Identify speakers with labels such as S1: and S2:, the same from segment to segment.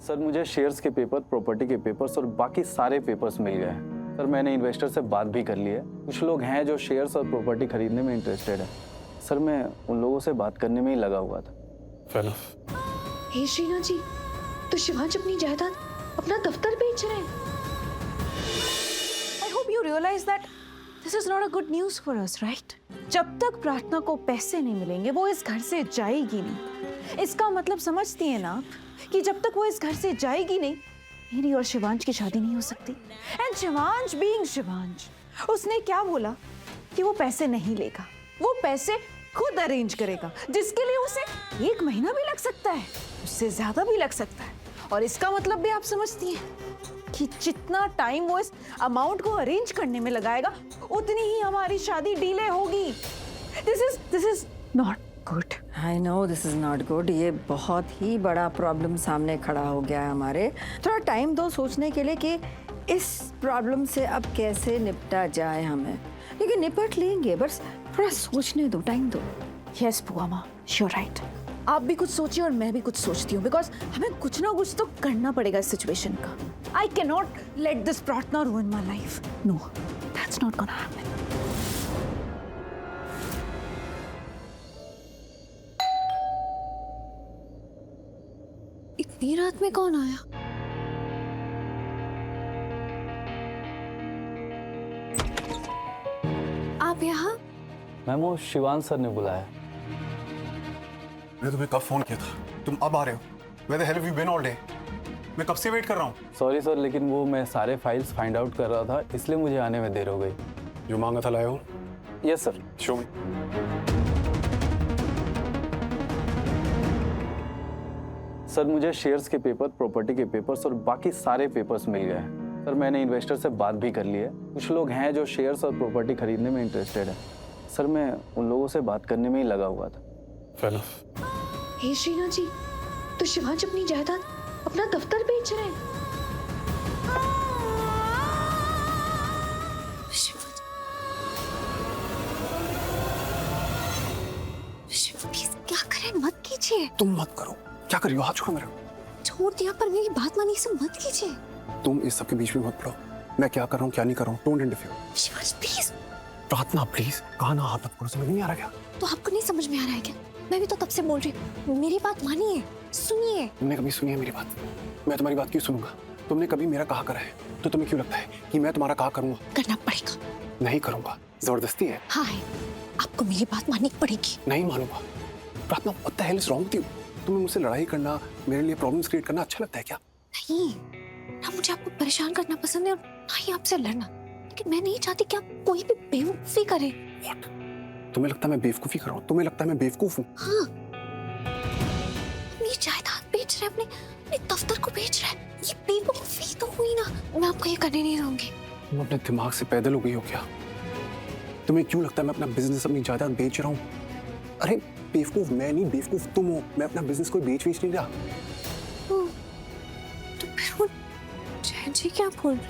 S1: Sir मुझे shares के paper, property के पेपर्स और बाकी सारे पेपर्स मिल गए हैं। सर मैंने इन्वेस्टर से बात भी कर ली है। कुछ लोग हैं जो शेयर्स और प्रॉपर्टी खरीदने में इंटरेस्टेड है। सर मैं उन लोगों से बात करने में ही लगा हुआ था।
S2: Fair
S3: हे श्रीनाथ जी, तो शिवांश अपनी जायदाद, अपना दफ्तर बेच रहे हैं।
S4: I hope you realize that this is not a good news for us, right? जब तक प्रार्थना को पैसे नहीं मिलेंगे वो इस घर से जाएगी नहीं। इसका मतलब समझती है ना आप कि जब तक वो इस घर से जाएगी नहीं, मेरी और शिवांश की शादी नहीं हो सकती। एंड शिवांश बीइंग शिवांश, उसने क्या बोला कि वो पैसे नहीं लेगा, वो पैसे खुद अरेंज करेगा, जिसके लिए उसे 1 महीना भी लग सकता है, उससे ज्यादा भी लग सकता है। और इसका मतलब भी आप समझती हैं कि जितना टाइम वो इस अमाउंट को अरेंज करने में लगाएगा, उतनी ही हमारी शादी डिले होगी। This is not good.
S5: I know this is not good. ये बहुत ही बड़ा प्रॉब्लम सामने खड़ा हो गया है हमारे। थोड़ा टाइम दो सोचने के लिए कि इस प्रॉब्लम से अब कैसे निपटा जाए हमें, लेकिन निपट लेंगे, बस थोड़ा सोचने दो, टाइम दो।
S4: यस बुआ माँ, यू राइट। आप भी कुछ सोचिए और मैं भी कुछ सोचती हूँ, बिकॉज हमें कुछ ना कुछ तो करना पड़ेगा इस सिचुएशन का। I can not let this प्रार्थना ruin my life. No, that's not gonna happen.
S3: इतनी रात में कौन आया? आप यहाँ?
S1: मैम वो शिवान सर ने बुलाया।
S2: मैंने तुम्हें कब फोन किया था? तुम अब आ रहे हो? Where the hell have you been all day? मैं कब से वेट कर रहा हूँ।
S1: सॉरी सर, लेकिन वो मैं सारे फाइल्स फाइंड आउट कर रहा था, इसलिए मुझे आने में देर हो गई।
S2: जो मांगा था लाया हो?
S1: Yes sir.
S2: शो मी।
S1: सर मुझे शेयर्स के पेपर, प्रॉपर्टी के पेपर्स और बाकी सारे पेपर्स मिल गए हैं। सर मैंने इन्वेस्टर से बात भी कर ली है। कुछ लोग हैं जो शेयर्स और प्रॉपर्टी खरीदने में इंटरेस्टेड है। सर मैं उन लोगों से बात करने में ही लगा हुआ था।
S2: Fair enough।
S3: हे श्रीनाथ जी, तो शिवांश अपनी जायदाद, अपना दफ्तर बेच रहे हैं। शिवांश, प्लीज क्या करें, मत कीजिए।
S2: तुम मत करो। क्या कर रही हो? हाथ छोड़ो मेरा।
S3: छोड़ दिया, पर मेरी बात मानिए, से मत कीजिए।
S2: तुम इस सब के बीच में मत पड़ो। मैं क्या कर रहा हूँ क्या नहीं कर रहा हूँ, डोंट इंटरफियर।
S3: शिवांश प्लीज।
S2: प्रार्थना प्लीज, कहा ना हाथ मत करो, समझ नहीं आ रहा क्या?
S3: तो आपको नहीं समझ में आ रहा है क्या? मैं भी तो तब से बोल रही हूँ, मेरी बात मानिए, सुनिए।
S2: तुमने कभी सुनी है मेरी बात? मैं तुम्हारी बात क्यों सुनूंगा? तुमने कभी मेरा कहा करा है तो तुम्हें क्यों लगता है कि मैं तुम्हारा कहा करूंगा?
S3: करना पड़ेगा।
S2: नहीं करूंगा, जबरदस्ती है।
S3: हाँ है, आपको मेरी बात माननी पड़ेगी।
S2: नहीं मानूंगा। प्रार्थना, what the hell is wrong with you? तुम्हें मुझसे लड़ाई करना, मेरे लिए प्रॉब्लम्स क्रिएट करना अच्छा लगता है क्या?
S3: नहीं, ना मुझे आपको परेशान करना पसंद है और ना ही आपसे लड़ना, लेकिन मैं नहीं चाहती कि आप कोई भी बेवकूफी करें।
S2: What? तुम्हें लगता है मैं बेवकूफी कर रहा हूँ? तुम्हें लगता है मैं बेवकूफ हूँ?
S3: हाँ, अपनी जायदाद बेच रहे, अपने दफ्तर को बेच रहे, ये बेवकूफी तो हुई ना। मैं आपको ये करने नहीं दूंगी।
S2: तुम अपने दिमाग से पैदल हो गई हो क्या? तुम्हें क्यों लगता है मैं अपना बिजनेस, अपनी जायदाद बेच रहा हूँ? अरे बेवकूफ मैं नहीं, बेवकूफ तुम हो। मैं अपना बिजनेस कोई बेच नहीं रहा।
S3: तो फिर वो जैन जी क्या बोल रहे?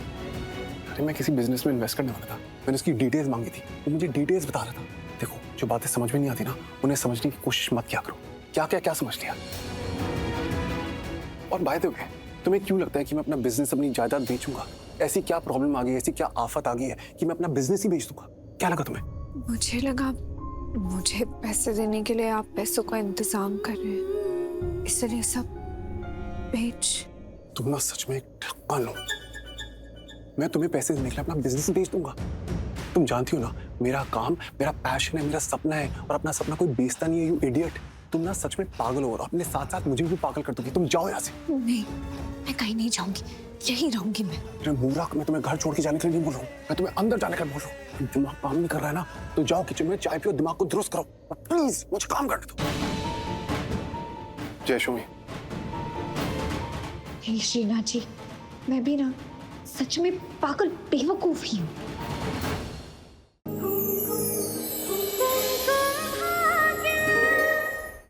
S2: अरे मैं किसी बिजनेस में इन्वेस्ट करने वाला था, मैंने उसकी डिटेल्स मांगी थी, वो मुझे डिटेल्स बता रहा था। देखो जो बातें समझ में नहीं आती ना, उन्हें समझने की कोशिश मत किया करो। क्या समझ लिया? और बाय द वे, तुम्हें क्यों लगता है कि मैं अपना बिजनेस, अपनी जायदाद बेचूंगा? ऐसी क्या प्रॉब्लम आ गई, ऐसी क्या आफत आ गई है कि मैं अपना बिजनेस ही बेच दूंगा? क्या लगा तुम्हें?
S6: मुझे लगा मुझे पैसे देने के लिए आप पैसों का इंतजाम कर रहे हैं, इसलिए सब बेच।
S2: तुम ना सच में एक ढक्कन हो। मैं तुम्हें पैसे देने के लिए अपना बिजनेस बेच दूंगा? तुम जानती हो ना, मेरा काम, मेरा पैशन है, मेरा सपना है, और अपना सपना कोई बेचता नहीं है। You idiot. तुम ना सच में पागल हो, और अपने साथ साथ मुझे भी पागल कर दोगी। तुम जाओ यहाँ से।
S3: नहीं, मैं कहीं नहीं जाऊंगी, यही रहूंगी मैं।
S2: अरे मूर्ख, मैं तुम्हें घर छोड़ के जाने के लिए नहीं बोल रहा हूँ, मैं तुम्हें अंदर जाने का बोल रहा हूँ। दिमाग काम नहीं कर रहा है ना, तो जाओ किचन में चाय पियो, दिमाग को दुरुस्त करो, प्लीज मुझे काम करने दो। जय शोमी।
S3: हे श्रीनाथ जी, मैं भी ना सच में पागल बेवकूफ ही हूँ।